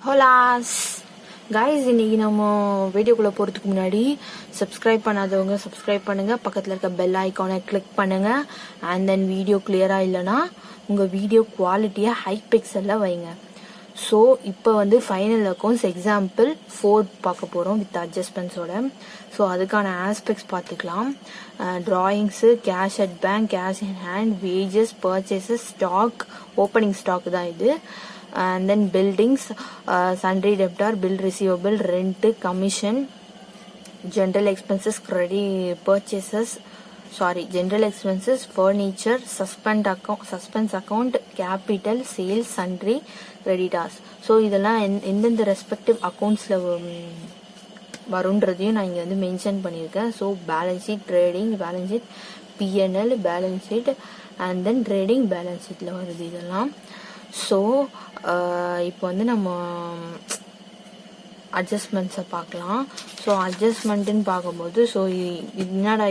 ஹோலாஸ் guys, இன்னைக்கு நம்ம வீடியோக்குள்ளே போகிறதுக்கு முன்னாடி சப்ஸ்கிரைப் பண்ணாதவங்க சப்ஸ்கிரைப் பண்ணுங்கள், பக்கத்தில் இருக்க பெல் ஐக்கானை கிளிக் பண்ணுங்கள். அண்ட் தென் வீடியோ கிளியராக இல்லைன்னா உங்கள் வீடியோ குவாலிட்டியாக ஹை பிக்சலில் வைங்க. ஸோ இப்போ வந்து ஃபைனல் அக்கௌண்ட்ஸ் எக்ஸாம்பிள் 4 பார்க்க போகிறோம் வித் அட்ஜஸ்ட்மெண்ட்ஸோட. ஸோ அதுக்கான ஆஸ்பெக்ட்ஸ் பார்த்துக்கலாம். Drawings, cash at bank, cash in hand, wages, purchases, stock, opening stock தான் இது. And then buildings, sundry debtor, bill receivable, rent, commission, general expenses, credit purchases, general expenses, furniture, suspense account, capital, sales, sundry, creditors. So இதெல்லாம் எந்தெந்த respective அக்கௌண்ட்ஸில் வருன்றதையும் நான் இங்கே வந்து mention பண்ணியிருக்கேன். So balance sheet, trading balance sheet, PNL balance sheet, and then trading balance ஷீட்டில் வருது இதெல்லாம். So இப்போ வந்து நம்ம அட்ஜஸ்ட்மெண்ட்ஸை பார்க்கலாம். ஸோ அட்ஜஸ்ட்மெண்ட்டுன்னு பார்க்கும்போது என்னடா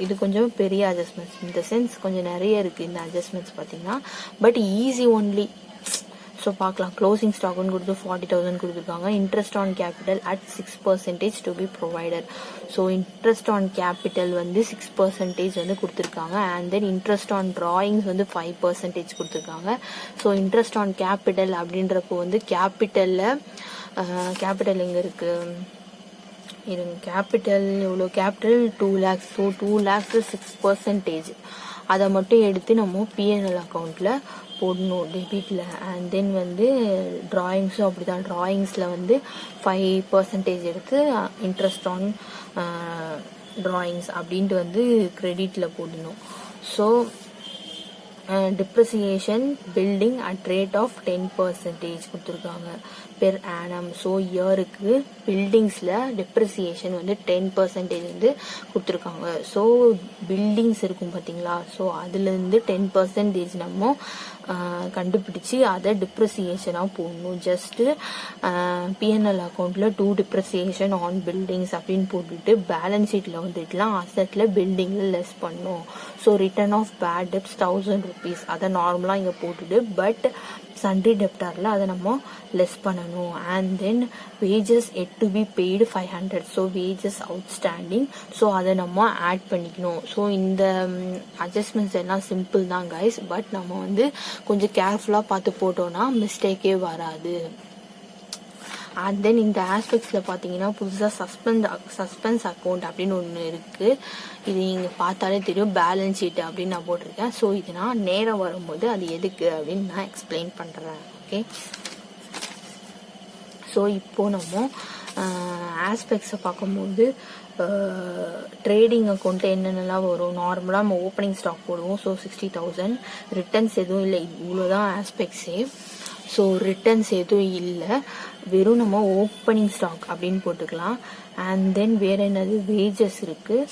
இது கொஞ்சம் பெரிய அட்ஜஸ்ட்மெண்ட்ஸ், இந்த சென்ஸ் கொஞ்சம் நிறைய இருக்குது இந்த அட்ஜஸ்ட்மெண்ட்ஸ் பார்த்தீங்கன்னா. But easy only. ஸோ பார்க்கலாம். க்ளோசிங் ஸ்டாக்னு கொடுத்து 40,000 கொடுத்துருக்காங்க. Interest on capital at 6% to be provided. So interest on capital வந்து 6% வந்து கொடுத்துருக்காங்க. And then interest on drawings வந்து 5% கொடுத்துருக்காங்க. ஸோ இன்ட்ரெஸ்ட் ஆன் கேபிட்டல் அப்படின்றப்போ வந்து கேபிட்டல் எங்கே இருக்குது இருங்க, கேபிட்டல் எவ்வளோ, கேபிட்டல் 2 lakhs. So 2 lakhs 6%. அதை மட்டும் எடுத்து நம்ம பிஎன்எல் அக்கௌண்ட்டில் போடணும் டெபிட்டில். அண்ட் தென் வந்து ட்ராயிங்ஸும் அப்படி தான். ட்ராயிங்ஸில் வந்து 5% எடுத்து இன்ட்ரெஸ்ட் ஆன் ட்ராயிங்ஸ் அப்படின்ட்டு வந்து கிரெடிட்டில் போடணும். So depreciation building at rate of 10% கொடுத்துருக்காங்க பெர் ஆனம். ஸோ இயருக்கு பில்டிங்ஸில் டிப்ரிசியேஷன் வந்து 10% வந்து கொடுத்துருக்காங்க. ஸோ பில்டிங்ஸ் இருக்கும் பார்த்தீங்களா, ஸோ அதுலேருந்து 10% நம்ம கண்டுபிடிச்சி அதை டிப்ரிசியேஷனாக போடணும். ஜஸ்ட்டு பிஎன்எல் அக்கௌண்ட்டில் 2 டிப்ரிசியேஷன் ஆன் பில்டிங்ஸ் அப்படின்னு போட்டுட்டு பேலன்ஸ் ஷீட்டில் வந்துட்டுலாம் அசட்டில் பில்டிங்கில் லெஸ் பண்ணணும். So return of bad debts 1000 rupees அதை நார்மலாக இங்கே போட்டுட்டு, பட் சண்டே டெப்டாரில் அதை நம்ம லெஸ் பண்ணணும். And then wages yet to be paid 500. So wages outstanding, so அதை நம்ம ஆட் பண்ணிக்கணும். ஸோ இந்த அட்ஜஸ்ட்மெண்ட்ஸ் எல்லாம் சிம்பிள் தான் கைஸ், பட் நம்ம வந்து கொஞ்சம் கேர்ஃபுல்லாக பார்த்து போட்டோம்னா மிஸ்டேக்கே வராது. அண்ட் தென் இந்த ஆஸ்பெக்ட்ஸில் பார்த்தீங்கன்னா புதுசாக சஸ்பென்ஸ் அக்கௌண்ட் அப்படின்னு ஒன்று இருக்குது. இது நீங்கள் பார்த்தாலே தெரியும், பேலன்ஸ் ஷீட் அப்படின்னு நான் போட்டிருக்கேன். ஸோ இது நான் நேரம் வரும்போது அது எதுக்கு அப்படின்னு நான் எக்ஸ்பிளைன் பண்ணுறேன். ஓகே, ஸோ இப்போது நம்ம ஆஸ்பெக்ட்ஸை பார்க்கும்போது ட்ரேடிங் அக்கௌண்ட்டு என்னென்னலாம் வரும். நார்மலாக நம்ம ஓப்பனிங் ஸ்டாக் போடுவோம். ஸோ 60,000. ரிட்டர்ன்ஸ் எதுவும் இல்லை, இவ்வளோதான் ஆஸ்பெக்ட்ஸே. ஸோ ரிட்டர்ன்ஸ் எதுவும் இல்லை, வெறும் நம்ம ஓப்பனிங் ஸ்டாக் அப்படின்னு போட்டுக்கலாம். அண்ட் தென் வேறு என்னது, வேஜஸ் இருக்குது.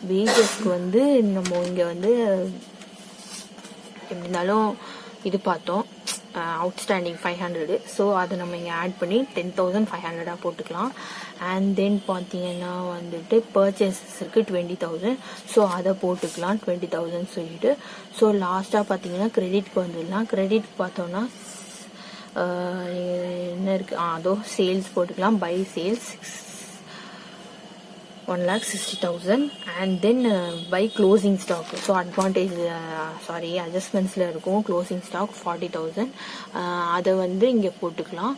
வேஜஸ்க்கு வந்து நம்ம இங்கே வந்து எப்படி இருந்தாலும் இது பார்த்தோம், அவுட்ஸ்டாண்டிங் 500. ஸோ அதை நம்ம இங்கே ஆட் பண்ணி 10,500 போட்டுக்கலாம். அண்ட் தென் பார்த்தீங்கன்னா வந்துட்டு பர்ச்சேசஸ் இருக்குது 20,000. ஸோ அதை போட்டுக்கலாம் 20,000 சொல்லிட்டு. ஸோ லாஸ்ட்டாக பார்த்தீங்கன்னா கிரெடிட்க்கு வந்துடலாம். கிரெடிட் பார்த்தோன்னா என்ன இருக்குது, அதோ சேல்ஸ் போட்டுக்கலாம். By sales 1,60,000. And then by closing stock, so advantage அட்ஜஸ்ட்மெண்ட்ஸில் இருக்கும். Closing stock 40,000. அதை வந்து இங்கே போட்டுக்கலாம்.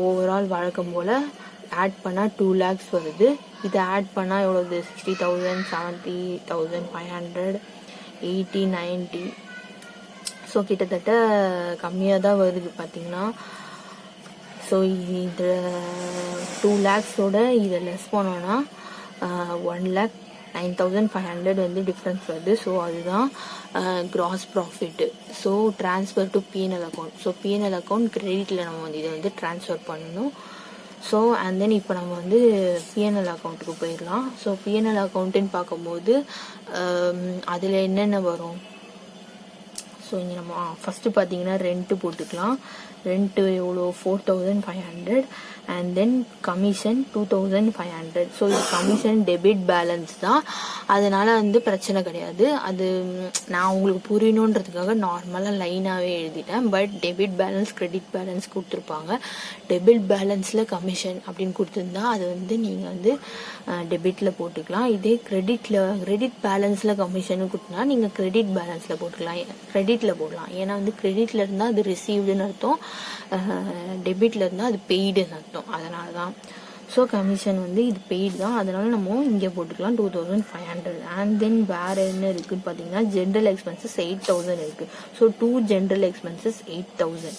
ஓவரால் வழக்கம் போல் ஆட் பண்ணால் 2 lakhs வருது. இதை ஆட் பண்ணால் எவ்வளோது, 60,000, 70,500, 80, 90. ஸோ கிட்டத்தட்ட கம்மியாக தான் வருது பார்த்தீங்கன்னா. ஸோ இது 2 lakhsோட இதை லெஸ் பண்ணோன்னா 1,09,500 வந்து டிஃப்ரென்ஸ் வருது. ஸோ அதுதான் gross profit. So transfer to PNL account. So PNL account கிரெடிட்டில் நம்ம வந்து இதை வந்து ட்ரான்ஸ்ஃபர் பண்ணணும். ஸோ அண்ட் தென் இப்போ நம்ம வந்து பிஎன்எல் அக்கௌண்ட்டுக்கு போயிடலாம். ஸோ பிஎன்எல் அக்கௌண்ட்டுன்னு பார்க்கும்போது அதில் என்னென்ன வரும். ஸோ இங்கே நம்ம ஃபஸ்ட்டு பார்த்தீங்கன்னா ரெண்ட்டு போட்டுக்கலாம். ரெண்ட் எவ்வளோ 4500 அண்ட் தென் கமிஷன் 2500. ஸோ இது கமிஷன் டெபிட் பேலன்ஸ் தான், அதனால வந்து பிரச்சனை கிடையாது. அது நான் உங்களுக்கு புரியணுன்றதுக்காக நார்மலாக லைனாகவே எழுதிட்டேன். But debit balance credit balance கொடுத்துருப்பாங்க. டெபிட் பேலன்ஸில் கமிஷன் அப்படின்னு கொடுத்துருந்தா அது வந்து நீங்கள் வந்து டெபிட்டில் போட்டுக்கலாம். இதே கிரெடிட் பேலன்ஸில் கமிஷன் கொடுத்தா நீங்கள் கிரெடிட் பேலன்ஸில் போட்டுக்கலாம், கிரெடிட்டில் போடலாம். ஏன்னா வந்து கிரெடிட்டில் இருந்தால் அது ரிசீவ்டுன்னு அர்த்தம், டெபிட்டில் இருந்தால் அது பெய்டுன்னு அர்த்தம். அதனால தான். ஸோ கமிஷன் வந்து இது பெய்டு தான், அதனால நம்ம இங்கே போட்டுக்கலாம் 2500. அண்ட் தென் வேறு என்ன இருக்குதுன்னு பார்த்தீங்கன்னா ஜென்ரல் எக்ஸ்பென்சஸ் 8000 இருக்குது. So 2 general expenses 8000.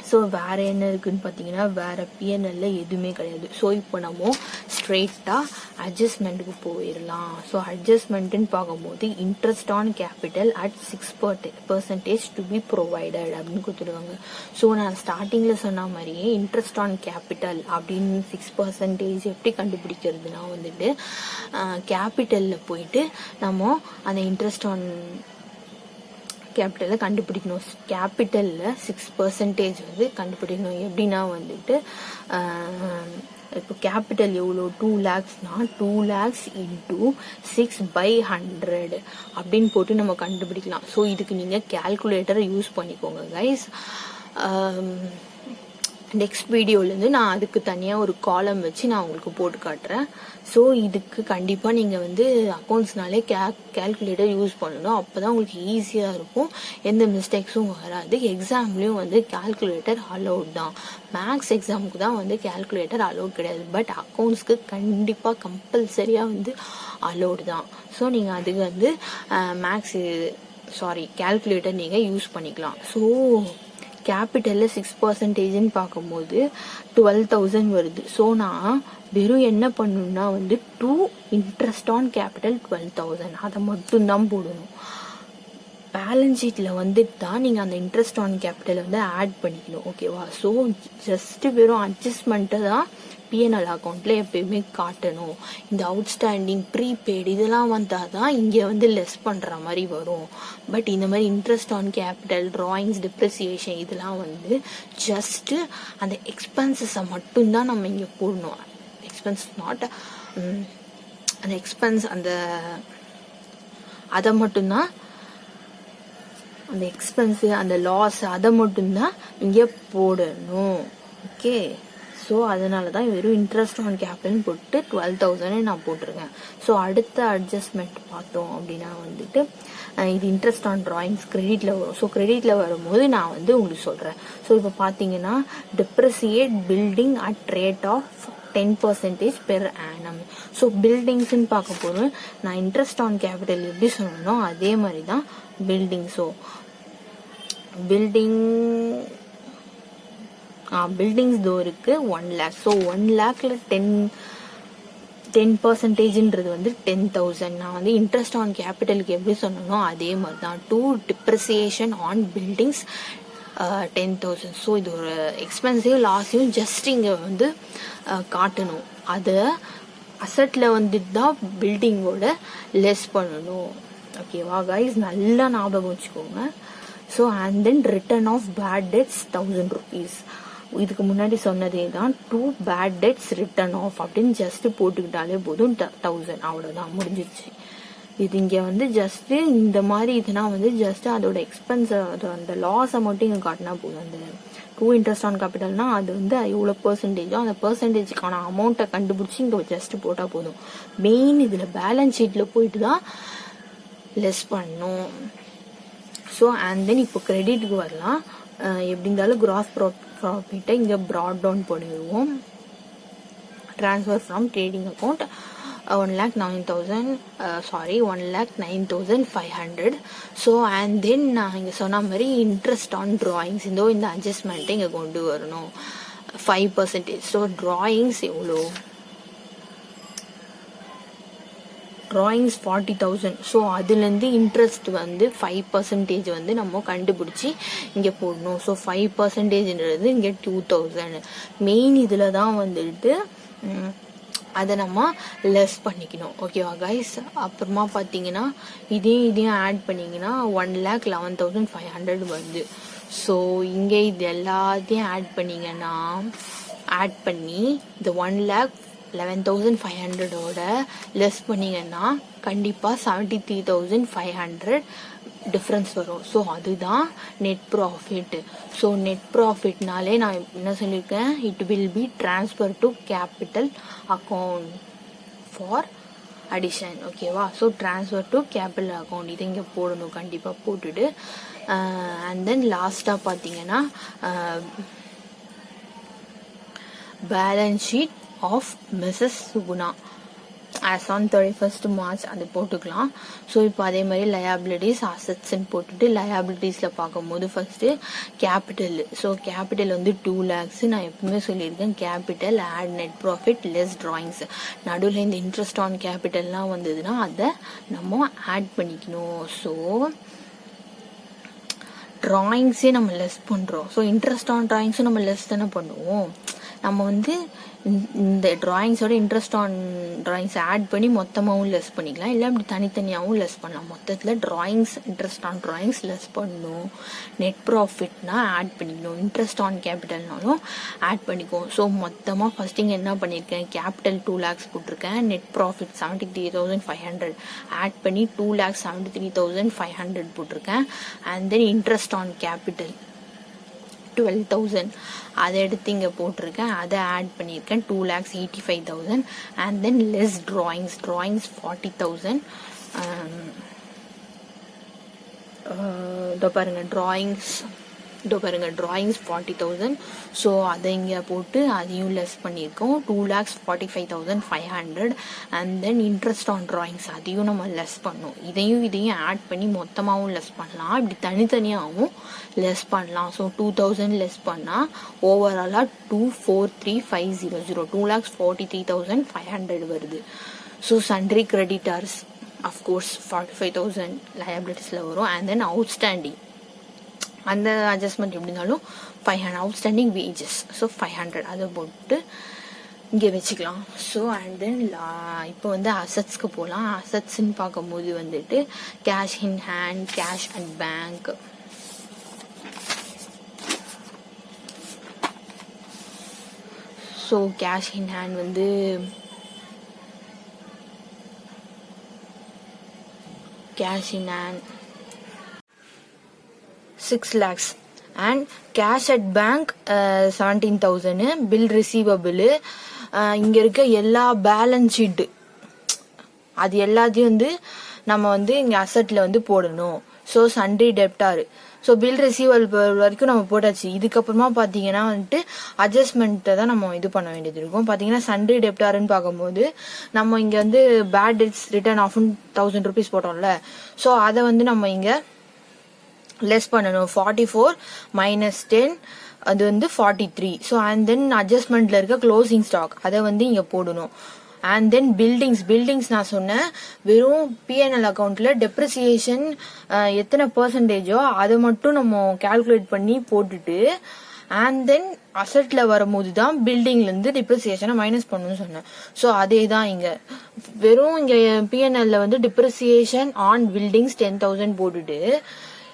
ஸோ வேறு என்ன இருக்குதுன்னு பார்த்தீங்கன்னா வேறு பிஎன்எல்ல எதுவுமே கிடையாது. ஸோ இப்போ நம்ம ஸ்ட்ரெயிட்டாக அட்ஜஸ்ட்மெண்ட்டுக்கு போயிடலாம். ஸோ அட்ஜஸ்ட்மெண்ட்டுன்னு பார்க்கும்போது interest on capital at 6% to be provided அப்படின்னு கொடுத்துருவாங்க. ஸோ நான் ஸ்டார்டிங்கில் சொன்ன மாதிரியே இன்ட்ரெஸ்ட் ஆன் கேபிட்டல் அப்படின்னு 6% எப்படி கண்டுபிடிக்கிறதுனா வந்துட்டு கேபிட்டலில் போயிட்டு நம்ம அந்த இன்ட்ரெஸ்ட் ஆன் கேபிட்டலை கண்டுபிடிக்கணும். கேபிட்டலில் 6% வந்து கண்டுபிடிக்கணும். எப்படின்னா வந்துட்டு இப்போ கேபிட்டல் எவ்வளோ 2 lakhsனா 2 lakhs into 6/100 அப்படின்னு போட்டு நம்ம கண்டுபிடிக்கலாம். ஸோ இதுக்கு நீங்கள் கேல்குலேட்டரை யூஸ் பண்ணிக்கோங்க கைஸ். நெக்ஸ்ட் வீடியோலேருந்து நான் அதுக்கு தனியாக ஒரு காலம் வச்சு நான் உங்களுக்கு போட்டு காட்டுறேன். ஸோ இதுக்கு கண்டிப்பாக நீங்கள் வந்து அக்கௌண்ட்ஸ்னாலே கேல்குலேட்டர் யூஸ் பண்ணணும். அப்போ தான் உங்களுக்கு ஈஸியாக இருக்கும், எந்த மிஸ்டேக்ஸும் வராது. எக்ஸாம்லேயும் வந்து கேல்குலேட்டர் அலோட் தான். மேக்ஸ் எக்ஸாமுக்கு தான் வந்து கேல்குலேட்டர் அலோட் கிடையாது. பட் அக்கௌண்ட்ஸ்க்கு கண்டிப்பாக கம்பல்சரியாக வந்து அலோடு தான். ஸோ நீங்கள் அதுக்கு வந்து கேல்குலேட்டர் நீங்கள் யூஸ் பண்ணிக்கலாம். ஸோ கேபிட்டலில் 6%ன்னு பார்க்கும்போது 12,000 வருது. ஸோ நான் வெறும் என்ன பண்ணணும்னா வந்து 2 இன்ட்ரெஸ்ட் ஆன் கேபிட்டல் 12,000 அதை மட்டும்தான் போடணும். பேலன்ஸ் ஷீட்டில் வந்துட்டு தான் நீங்கள் அந்த இன்ட்ரெஸ்ட் ஆன் கேபிட்டலை வந்து ஆட் பண்ணிக்கணும். ஓகேவா? ஸோ ஜஸ்ட்டு வெறும் அட்ஜஸ்ட்மெண்ட்டை தான் பிஎன்எல் அக்கௌண்ட்டில் எப்பயுமே காட்டணும். இந்த அவுட்ஸ்டாண்டிங் ப்ரீபெய்டு இதெல்லாம் வந்தால் தான் இங்கே வந்து லெஸ் பண்ணுற மாதிரி வரும். பட் இந்த மாதிரி interest on capital, drawings, depreciation இதெல்லாம் வந்து ஜஸ்ட்டு அந்த எக்ஸ்பென்சஸை மட்டும்தான் நம்ம இங்கே போடணும். எக்ஸ்பென்ஸ் நாட் அந்த எக்ஸ்பென்ஸ் அதை மட்டும்தான், அந்த எக்ஸ்பென்ஸு அந்த லாஸ் அதை மட்டும்தான் இங்கே போடணும். ஓகே, ஸோ அதனால தான் வெறும் இன்ட்ரெஸ்ட் ஆன் கேபிட்டல்னு போட்டு 12,000 நான் போட்டிருக்கேன். ஸோ அடுத்த அட்ஜஸ்ட்மெண்ட் பார்த்தோம் அப்படின்னா வந்துட்டு இது இன்ட்ரெஸ்ட் ஆன் ட்ராயிங்ஸ் கிரெடிட்டில் வரும். ஸோ கிரெடிட்டில் வரும்போது நான் வந்து உங்களுக்கு சொல்கிறேன். ஸோ இப்போ பார்த்தீங்கன்னா depreciate building at rate of 10% per annum. So பில்டிங்ஸ்ன்னு பார்க்க போது நான் இன்ட்ரெஸ்ட் ஆன் கேபிட்டல் எப்படி சொன்னனோ அதே மாதிரி தான் பில்டிங். ஸோ பில்டிங்ஸ் தோருக்கு 1 lakh. ஸோ 1 lakhல 10%ன்றது வந்து 10,000. நான் வந்து இன்ட்ரெஸ்ட் ஆன் கேபிட்டலுக்கு எப்படி சொன்னனோ அதே மாதிரி தான். 2 டிப்ரிசியேஷன் ஆன் பில்டிங்ஸ் 10,000. ஸோ இது ஒரு எக்ஸ்பென்சிவ் லாஸையும் ஜஸ்ட் இங்கே வந்து காட்டணும். அதை அசட்டில் வந்துட்டு தான் பில்டிங்கோட லெஸ் பண்ணணும். ஓகேவா கைஸ்? நல்லா ஞாபகம் வச்சுக்கோங்க. So and then return of bad debts 1000 rupees. இதுக்கு முன்னாடி சொன்னதே தான் 2 பேட் டெட்ஸ் ரிட்டர்ன் ஆஃப் அப்படின்னு ஜஸ்ட் போட்டுக்கிட்டாலே போதும் 1000. அவ்வளோதான், முடிஞ்சிருச்சு. இது இங்கே வந்து ஜஸ்ட்டு இந்த மாதிரி இதுனா வந்து ஜஸ்ட் அதோட எக்ஸ்பென்ஸ் அந்த லாஸை மட்டும் இங்கே காட்டினா போதும். அந்த 2 இன்ட்ரெஸ்ட் ஆன் கேபிட்டல்னா அது வந்து எவ்வளோ பெர்சன்டேஜோ அந்த பெர்சன்டேஜுக்கான அமௌண்ட்டை கண்டுபிடிச்சி இங்கே ஜஸ்ட் போட்டால் போதும். மெயின் இதில் பேலன்ஸ் ஷீட்டில் போயிட்டு தான் லெஸ் பண்ணும். ஸோ அண்ட் தென் இப்போ கிரெடிட்டுக்கு வரலாம். எப்படி இருந்தாலும் கிராஸ் ப்ராஃபிட்டை இங்கே ப்ராட் டவுன் பண்ணிடுவோம். Transfer from trading account 1,09,500. So and தென் நான் இங்கே சொன்ன மாதிரி இன்ட்ரெஸ்ட் ஆன் ட்ராயிங்ஸ் இந்த அட்ஜஸ்ட்மெண்ட்டை இங்கே கொண்டு வரணும் 5%. ஸோ ட்ராயிங்ஸ் எவ்வளோ? ட்ராயிங்ஸ் 40,000. ஸோ அதுலேருந்து இன்ட்ரெஸ்ட் வந்து 5% வந்து நம்ம கண்டுபிடிச்சி இங்கே போடணும். ஸோ 5%ன்றது இங்கே 2,000. மெயின் இதில் தான் வந்துட்டு அதை நம்ம லெஸ் பண்ணிக்கணும். ஓகேவா கைஸ்? அப்புறமா பார்த்தீங்கன்னா இதையும் ஆட் பண்ணிங்கன்னா 1,11,500 வருது. ஸோ இங்கே இது எல்லாத்தையும் ஆட் பண்ணி இந்த 1,11,500 லெஸ் பண்ணிங்கன்னா கண்டிப்பாக 73,500 டிஃப்ரென்ஸ் வரும். ஸோ அதுதான் நெட் ப்ராஃபிட். ஸோ நெட் ப்ராஃபிட்னாலே நான் என்ன சொல்லியிருக்கேன், it will be transfer to capital account for addition. ஓகேவா? So transfer to capital account இதை இங்கே போடணும், கண்டிப்பாக போட்டுட்டு அண்ட் தென் லாஸ்ட்டாக பார்த்தீங்கன்னா balance sheet of Mrs Suguna as on 31st March அது போட்டுக்கலாம். ஸோ இப்போ அதே மாதிரி லயபிலிட்டிஸ் அசட்ஸ்ன்னு போட்டுட்டு லயபிலிட்டிஸில் பார்க்கும்போது ஃபர்ஸ்ட்டு கேபிட்டல். ஸோ கேபிட்டல் வந்து 2 lakhs. நான் எப்பவுமே சொல்லியிருக்கேன் capital add net profit less drawings. நடுவில் இந்த இன்ட்ரெஸ்ட் ஆன் கேபிட்டல்லாம் வந்ததுன்னா அதை நம்ம ஆட் பண்ணிக்கணும். ஸோ ட்ராயிங்ஸே நம்ம லெஸ் பண்ணுறோம். ஸோ இன்ட்ரெஸ்ட் ஆன் ட்ராயிங்ஸும் நம்ம லெஸ் தானே பண்ணுவோம். நம்ம வந்து இந்த ட்ராயிங்ஸோட இன்ட்ரெஸ்ட் ஆன் ட்ராயிங்ஸ் ஆட் பண்ணி மொத்தமாகவும் லெஸ் பண்ணிக்கலாம், இல்லை அப்படி தனித்தனியாகவும் லெஸ் பண்ணலாம். மொத்தத்தில் drawings interest on drawings less பண்ணணும். நெட் ப்ராஃபிட்னா ஆட் பண்ணிக்கணும், இன்ட்ரெஸ்ட் ஆன் கேபிட்டல்னாலும் ஆட் பண்ணிக்குவோம். ஸோ மொத்தமாக ஃபர்ஸ்ட் இங்கே என்ன பண்ணியிருக்கேன், கேபிட்டல் 2 lakhs போட்டிருக்கேன், நெட் ப்ராஃபிட் 73,500 ஆட் பண்ணி 2,73,500 போட்டிருக்கேன். And then interest on capital 12,000 அதை எடுத்து இங்கே போட்டிருக்கேன், அதை ஆட் பண்ணியிருக்கேன் 2,85,000. And then less drawings 40,000. இதோ பாருங்க ட்ராயிங்ஸ் 40,000. ஸோ அதை இங்கே போட்டு அதையும் லெஸ் பண்ணியிருக்கோம் 2,45,500. And then interest on drawings அதையும் நம்ம லெஸ் பண்ணோம். இதையும் ஆட் பண்ணி மொத்தமாகவும் லெஸ் பண்ணலாம், இப்படி தனித்தனியாகவும் லெஸ் பண்ணலாம். ஸோ 2,000 லெஸ் பண்ணால் ஓவராலாக 243,500 2,43,500 வருது. ஸோ சன்ட்ரி கிரெடிட்டார்ஸ் அஃப்கோர்ஸ் 45,000 லயபிலிட்டிஸில் வரும். அண்ட் தென் அவுட்ஸ்டாண்டிங் அந்த அட்ஜஸ்ட்மெண்ட் எப்படி இருந்தாலும் 500 அவுட்ஸ்டாண்டிங் வேஜஸ். ஸோ 500 அதை போட்டு இங்கே வச்சுக்கலாம். ஸோ அண்ட் தென் இப்போ வந்து அசட்ஸ்க்கு போகலாம். அசட்ஸ்ன்னு பார்க்கும்போது வந்துட்டு cash in hand, cash at bank. So cash in hand வந்து cash in hand 6 lakhs and cash at bank 17,000. bill receivable இங்க இருக்க எல்லா பேலன்ஸ் ஷீட் அது எல்லாத்தையும் வந்து நம்ம வந்து இங்க அசெட்ல வந்து போடணும். So sundry டெப்டார், so bill receivable வரைக்கும் நம்ம போட்டாச்சு. இதுக்கப்புறமா பார்த்தீங்கன்னா வந்துட்டு அட்ஜஸ்ட்மெண்ட்டை தான் நம்ம இது பண்ண வேண்டியது இருக்கும். பார்த்தீங்கன்னா சன்ட்ரி டெப்டார்னு பார்க்கும்போது நம்ம இங்கே வந்து bad debts return of 1,000 rupees போட்டோம்ல, ஸோ அதை வந்து நம்ம இங்கே லெஸ் பண்ணணும். 44 minus 10 அது வந்து 43. ஸோ அண்ட் தென் அட்ஜஸ்ட்மெண்ட்ல இருக்க க்ளோசிங் ஸ்டாக் அதை வந்து இங்கே போடணும். அண்ட் தென் பில்டிங்ஸ் நான் சொன்னேன் வெறும் பிஎன்எல் அக்கௌண்ட்ல டெப்ரிசியேஷன் எத்தனை பர்சன்டேஜோ அதை மட்டும் நம்ம கால்குலேட் பண்ணி போட்டுட்டு அண்ட் தென் அசெட்ல வரும்போது தான் பில்டிங்லேருந்து டிப்ரிசியேஷனை மைனஸ் பண்ணணும்னு சொன்னேன். ஸோ அதே தான் இங்கே வெறும் இங்கே பிஎன்எல்ல வந்து டிப்ரிசியேஷன் ஆன் பில்டிங்ஸ் 10,000 போட்டுட்டு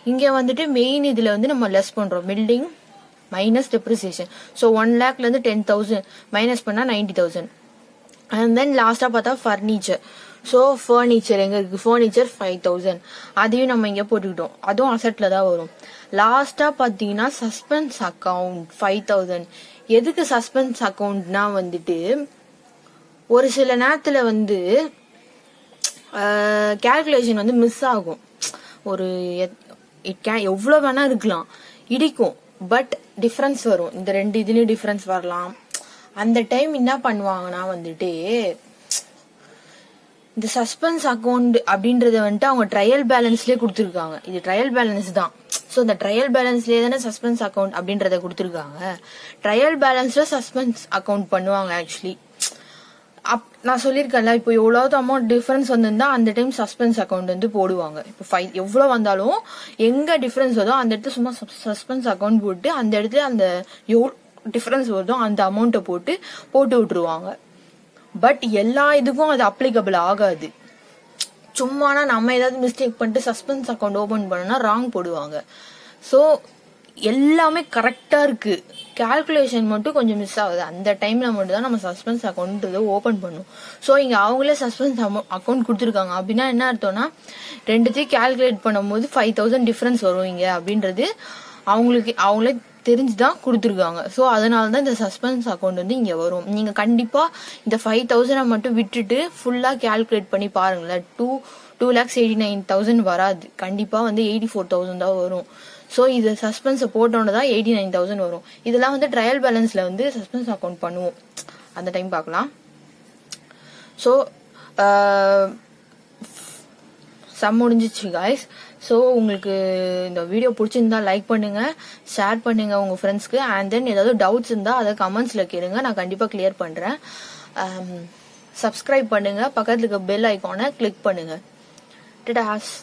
இங்கே வந்துட்டு மெயின் இதில் வந்து நம்ம லெஸ் பண்ணுறோம் building minus depreciation. So 1 lakhலேருந்து 10,000 minus பண்ணால் 90,000. அண்ட் தென் லாஸ்ட்டாக பார்த்தா ஃபர்னிச்சர். ஸோ ஃபர்னிச்சர் எங்கே இருக்குது, ஃபர்னிச்சர் 5,000 அதையும் நம்ம இங்கே போட்டுக்கிட்டோம், அதுவும் அசெட்டில் தான் வரும். லாஸ்ட்டாக பார்த்தீங்கன்னா சஸ்பென்ஸ் அக்கௌண்ட் 5,000. எதுக்கு சஸ்பென்ஸ் அக்கௌண்ட்னா வந்துட்டு ஒரு சில நேரத்தில் வந்து கேல்குலேஷன் வந்து மிஸ் ஆகும். ஒரு எவ்வளோ வேணா இருக்கலாம், இடிக்கும், பட் டிஃப்ரென்ஸ் வரும். இந்த 2 இதுலயும் டிஃப்ரென்ஸ் வரலாம். அந்த டைம் என்ன பண்ணுவாங்கன்னா வந்துட்டு இந்த சஸ்பென்ஸ் அக்கௌண்ட் அப்படின்றத வந்துட்டு அவங்க ட்ரையல் பேலன்ஸ்லேயே கொடுத்துருக்காங்க. இது ட்ரையல் பேலன்ஸ் தான். ஸோ இந்த ட்ரையல் பேலன்ஸ்லேயே தானே சஸ்பென்ஸ் அக்கௌண்ட் அப்படின்றத கொடுத்துருக்காங்க. ட்ரையல் பேலன்ஸ்ல சஸ்பென்ஸ் அக்கௌண்ட் பண்ணுவாங்க ஆக்சுவலி. நான் சொல்லியிருக்கேன்ல, இப்போ எவ்வளவு அமௌண்ட் டிஃபரன்ஸ் வந்திருந்தா அந்த டைம் சஸ்பென்ஸ் அக்கௌண்ட் வந்து போடுவாங்க. இப்போ எவ்வளோ வந்தாலும் எங்க டிஃபரன்ஸ் வருதோ அந்த இடத்துல சும்மா சஸ்பென்ஸ் அக்கௌண்ட் போட்டு அந்த இடத்துல அந்த டிஃபரன்ஸ் வருதோ அந்த அமௌண்ட்டை போட்டு விட்டுருவாங்க. பட் எல்லா இதுக்கும் அது அப்ளிகபிள் ஆகாது. சும்மானா நம்ம ஏதாவது மிஸ்டேக் பண்ணிட்டு சஸ்பென்ஸ் அக்கௌண்ட் ஓபன் பண்ணோம்னா ராங் போடுவாங்க. ஸோ எல்லாமே கரெக்டா இருக்கு, கால்குலேஷன் மட்டும் கொஞ்சம் மிஸ் ஆகுது. அந்த டைம்ல மட்டும் தான் நம்ம சஸ்பென்ஸ் அக்கௌண்ட் ஓபன் பண்ணும். ஸோ இங்க அவங்களே சஸ்பென்ஸ் அக்கௌண்ட் கொடுத்துருக்காங்க. அப்படின்னா என்ன அர்த்தம்னா ரெண்டுத்தையும் கால்குலேட் பண்ணும்போது 5000 டிஃபரன்ஸ் வரும் இங்க அப்படின்றது அவங்களே தெரிஞ்சுதான் கொடுத்துருக்காங்க. ஸோ அதனால தான் இந்த சஸ்பென்ஸ் அக்கௌண்ட் வந்து இங்க வரும். நீங்க கண்டிப்பா இந்த 5000 மட்டும் விட்டுட்டு ஃபுல்லா கால்குலேட் பண்ணி பாருங்களேன். 2,89,000 வராது, கண்டிப்பா வந்து 84,000 தான் வரும். ஸோ இது சஸ்பென்ஸை போட்டோன்னு தான் 89,000 வரும். இதெல்லாம் வந்து ட்ரையல் பேலன்ஸ்ல வந்து சஸ்பென்ஸ் அக்கௌண்ட் பண்ணுவோம், அந்த டைம் பார்க்கலாம். ஸோ சம் முடிஞ்சிச்சு காய்ஸ். ஸோ உங்களுக்கு இந்த வீடியோ பிடிச்சிருந்தா லைக் பண்ணுங்க, ஷேர் பண்ணுங்க உங்க ஃப்ரெண்ட்ஸ்க்கு. அண்ட் தென் ஏதாவது டவுட்ஸ் இருந்தா அதை கமெண்ட்ஸ்ல கேளுங்க, நான் கண்டிப்பா கிளியர் பண்றேன். சப்ஸ்கிரைப் பண்ணுங்க, பக்கத்துல இருக்க பெல் ஐக்கானை கிளிக் பண்ணுங்க. டடாஸ்.